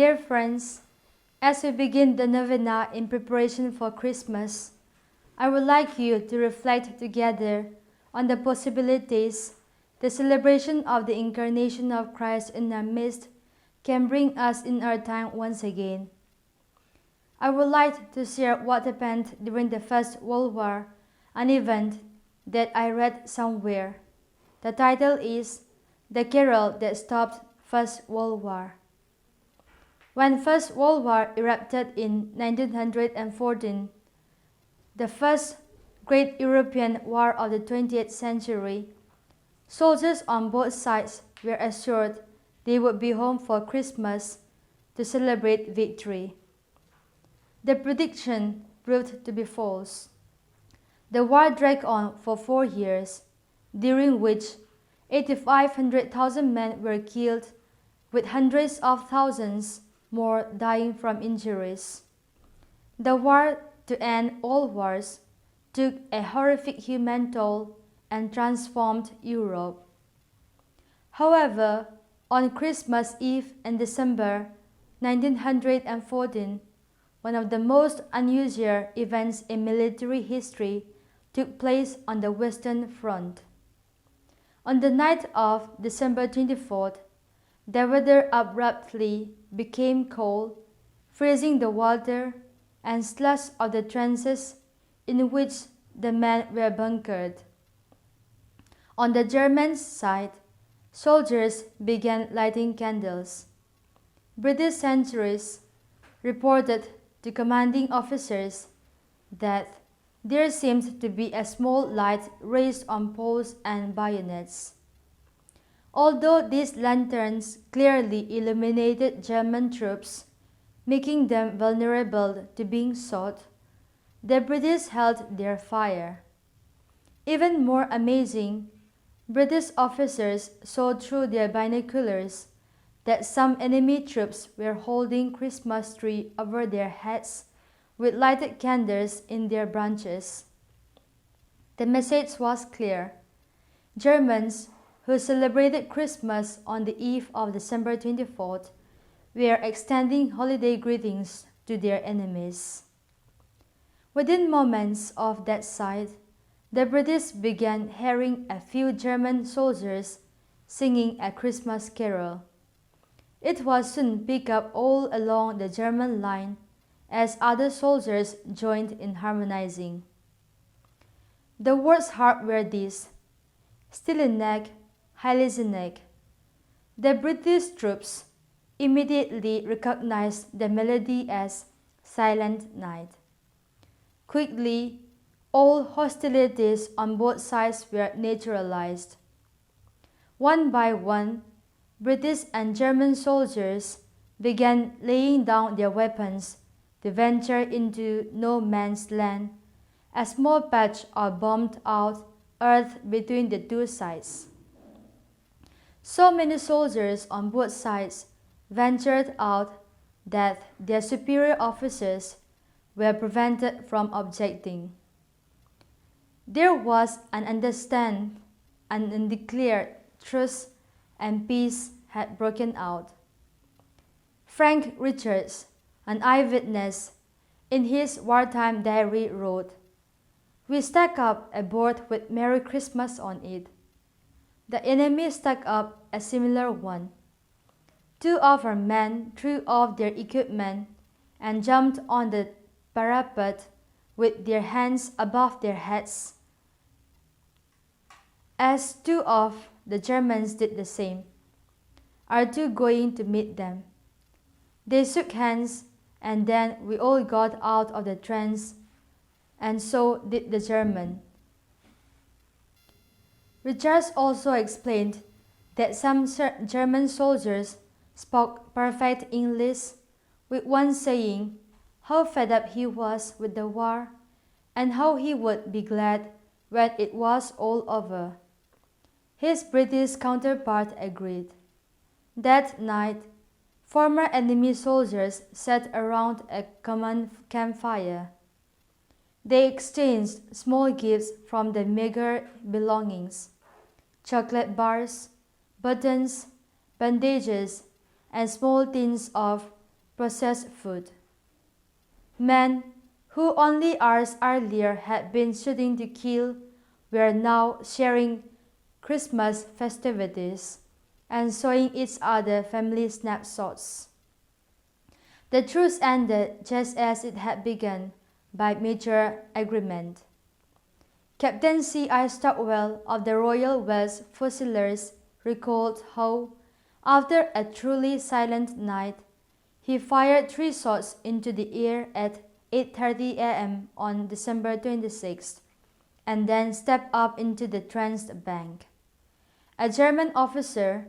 Dear friends, as we begin the Novena in preparation for Christmas, I would like you to reflect together on the possibilities the celebration of the incarnation of Christ in our midst can bring us in our time once again. I would like to share what happened during the First World War, an event that I read somewhere. The title is The Carol That Stopped First World War. When First World War erupted in 1914, the first great European war of the 20th century, soldiers on both sides were assured they would be home for Christmas to celebrate victory. The prediction proved to be false. The war dragged on for 4 years, during which 8,500,000 men were killed, with hundreds of thousands more dying from injuries. The war to end all wars took a horrific human toll and transformed Europe. However, on Christmas Eve in December 1914, one of the most unusual events in military history took place on the Western Front. On the night of December 24th, the weather abruptly became cold, freezing the water and slush of the trenches in which the men were bunkered. On the German side, soldiers began lighting candles. British sentries reported to commanding officers that there seemed to be a small light raised on poles and bayonets. Although these lanterns clearly illuminated German troops, making them vulnerable to being shot, the British held their fire. Even more amazing, British officers saw through their binoculars that some enemy troops were holding Christmas trees over their heads with lighted candles in their branches. The message was clear. Germans who celebrated Christmas on the eve of December 24th were extending holiday greetings to their enemies. Within moments of that sight, the British began hearing a few German soldiers singing a Christmas carol. It was soon picked up all along the German line as other soldiers joined in harmonizing. The words heard were these: Stille Nacht, Heilige Nacht. The British troops immediately recognized the melody as Silent Night. Quickly, all hostilities on both sides were neutralized. One by one, British and German soldiers began laying down their weapons to venture into no man's land, a small patch of bombed-out earth between the two sides. So many soldiers on both sides ventured out that their superior officers were prevented from objecting. There was an understand and undeclared truce, and peace had broken out. Frank Richards, an eyewitness, in his wartime diary wrote, "We stuck up a board with Merry Christmas on it. The enemy stuck up a similar one. 2 of our men threw off their equipment and jumped on the parapet with their hands above their heads, as 2 of the Germans did the same. Are you going to meet them?" They shook hands, and then we all got out of the trench, and so did the German. Richards also explained that some German soldiers spoke perfect English, with one saying how fed up he was with the war and how he would be glad when it was all over. His British counterpart agreed. That night, former enemy soldiers sat around a common campfire. They exchanged small gifts from their meager belongings: chocolate bars, buttons, bandages, and small tins of processed food. Men who only hours earlier had been shooting to kill were now sharing Christmas festivities and showing each other family snapshots. The truce ended just as it had begun, by mutual agreement. Captain C.I. Stockwell of the Royal Welsh Fusiliers recalled how, after a truly silent night, he fired 3 shots into the air at 8:30 a.m. on December 26th, and then stepped up into the trenched bank. A German officer,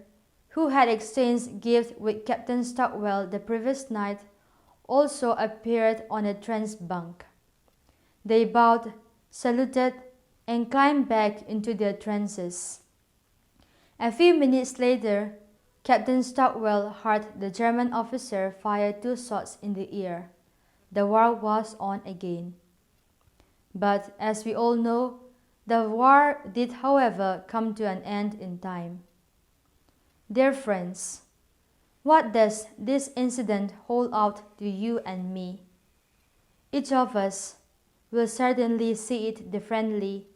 who had exchanged gifts with Captain Stockwell the previous night, also appeared on a trenched bunk. They bowed, saluted, and climbed back into their trenches. A few minutes later, Captain Stockwell heard the German officer fire 2 shots in the air. The war was on again. But as we all know, the war did, however, come to an end in time. Dear friends, what does this incident hold out to you and me? Each of us will certainly see it differently,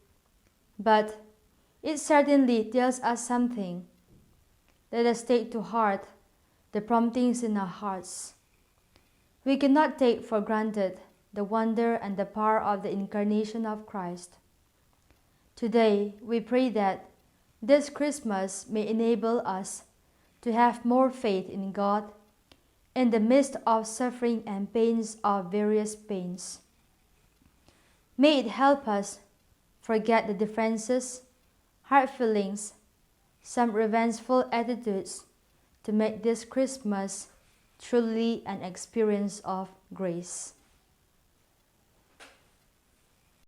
but it certainly tells us something. Let us take to heart the promptings in our hearts. We cannot take for granted the wonder and the power of the incarnation of Christ. Today, we pray that this Christmas may enable us to have more faith in God in the midst of suffering and pains of various pains. May it help us forget the differences, hard feelings, some revengeful attitudes, to make this Christmas truly an experience of grace.